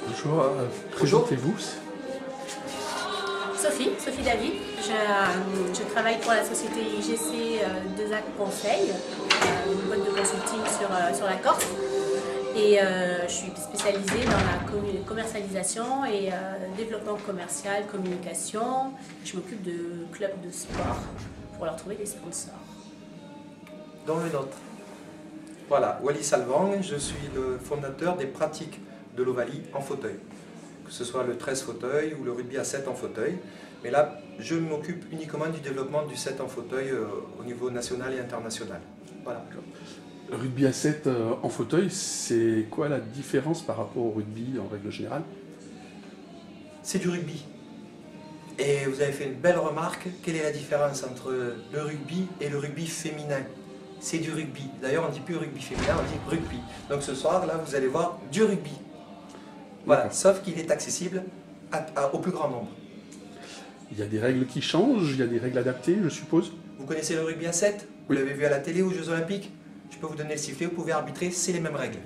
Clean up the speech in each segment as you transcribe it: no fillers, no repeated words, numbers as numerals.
Bonjour, présentez-vous. Sophie David, je travaille pour la société IGC Dezac Conseil, une boîte de consulting sur la Corse. Et je suis spécialisée dans la commercialisation et développement commercial, communication. Je m'occupe de clubs de sport pour leur trouver des sponsors. Dans le nôtre. Voilà, Wally Salvang, je suis le fondateur des pratiques de l'Ovalie en fauteuil. Que ce soit le 13 fauteuil ou le rugby à 7 en fauteuil. Mais là, je m'occupe uniquement du développement du 7 en fauteuil au niveau national et international. Voilà. Le rugby à 7 en fauteuil, c'est quoi la différence par rapport au rugby en règle générale? C'est du rugby. Et vous avez fait une belle remarque. Quelle est la différence entre le rugby et le rugby féminin? C'est du rugby. D'ailleurs, on ne dit plus rugby féminin, on dit rugby. Donc ce soir, là, vous allez voir du rugby. Voilà, sauf qu'il est accessible au plus grand nombre. Il y a des règles qui changent, il y a des règles adaptées, je suppose. Vous connaissez le rugby à 7? Vous Oui. l'avez vu à la télé aux Jeux Olympiques? Je peux vous donner le sifflet, vous pouvez arbitrer, c'est les mêmes règles.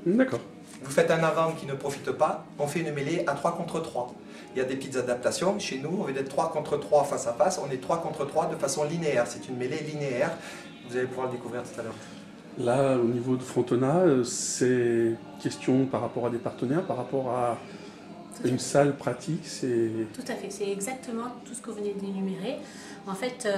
D'accord. Vous faites un avant qui ne profite pas, on fait une mêlée à 3 contre 3. Il y a des petites adaptations. Chez nous, au lieu d'être 3 contre 3 face à face, on est 3 contre 3 de façon linéaire. C'est une mêlée linéaire. Vous allez pouvoir le découvrir tout à l'heure. Là, au niveau de Frontona, c'est question par rapport à des partenaires, par rapport à une salle pratique, c'est... Tout à fait, c'est exactement tout ce que vous venez d'énumérer. En fait,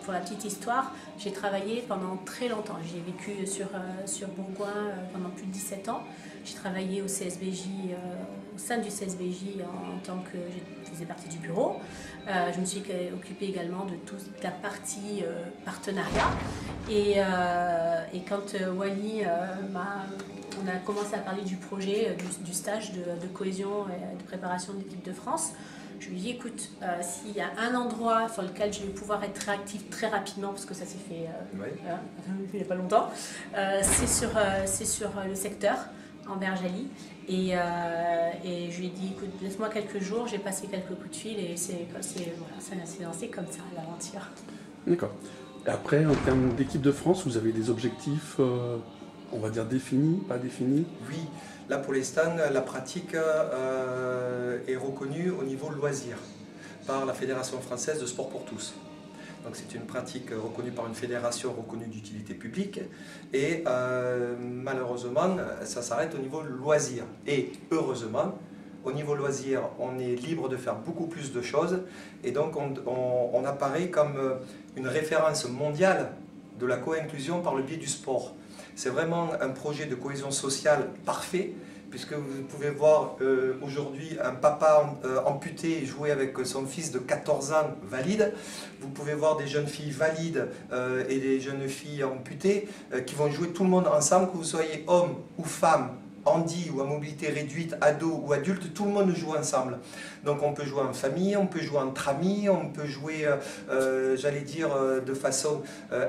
pour la petite histoire, j'ai travaillé pendant très longtemps. J'ai vécu sur Bourgoin pendant plus de 17 ans. J'ai travaillé au CSBJ, au sein du CSBJ en tant que je faisais partie du bureau. Je me suis occupée également de toute la partie partenariat. Et quand Wally on a commencé à parler du projet, du stage de cohésion et de préparation de l'équipe de France, je lui ai dit, écoute, s'il y a un endroit sur lequel je vais pouvoir être réactive très rapidement, parce que ça s'est fait il n'y a pas longtemps, c'est sur le secteur, en Bergali. Et je lui ai dit, écoute, laisse-moi quelques jours, j'ai passé quelques coups de fil et voilà, ça s'est lancé comme ça, l'aventure. D'accord. Et après, en termes d'équipe de France, vous avez des objectifs, on va dire définis, pas définis? Oui, là pour l'instant, la pratique est reconnue au niveau loisir par la Fédération française de sport pour tous. Donc c'est une pratique reconnue par une fédération reconnue d'utilité publique et malheureusement ça s'arrête au niveau loisir. Et heureusement, au niveau loisir, on est libre de faire beaucoup plus de choses et donc on apparaît comme une référence mondiale de la co-inclusion par le biais du sport. C'est vraiment un projet de cohésion sociale parfait, puisque vous pouvez voir aujourd'hui un papa amputé jouer avec son fils de 14 ans valide. Vous pouvez voir des jeunes filles valides et des jeunes filles amputées qui vont jouer tout le monde ensemble, que vous soyez homme ou femme, handi ou à mobilité réduite, ado ou adulte, tout le monde joue ensemble. Donc on peut jouer en famille, on peut jouer entre amis, on peut jouer, j'allais dire, de façon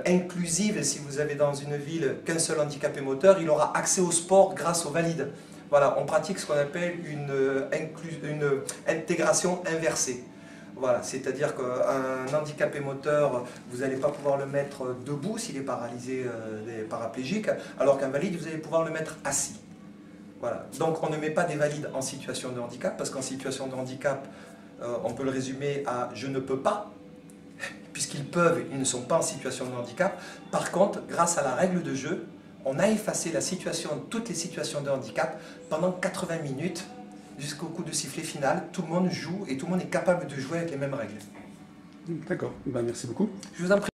inclusive. Si vous avez dans une ville qu'un seul handicapé moteur, il aura accès au sport grâce aux valides. Voilà, on pratique ce qu'on appelle une intégration inversée. Voilà, c'est-à-dire qu'un handicapé moteur, vous n'allez pas pouvoir le mettre debout s'il est paralysé, paraplégique, alors qu'un valide, vous allez pouvoir le mettre assis. Voilà. Donc on ne met pas des valides en situation de handicap, parce qu'en situation de handicap, on peut le résumer à « je ne peux pas », puisqu'ils peuvent, ils ne sont pas en situation de handicap. Par contre, grâce à la règle de jeu, on a effacé toutes les situations de handicap pendant 80 minutes, jusqu'au coup de sifflet final. Tout le monde joue et tout le monde est capable de jouer avec les mêmes règles. D'accord, ben, merci beaucoup. Je vous en prie.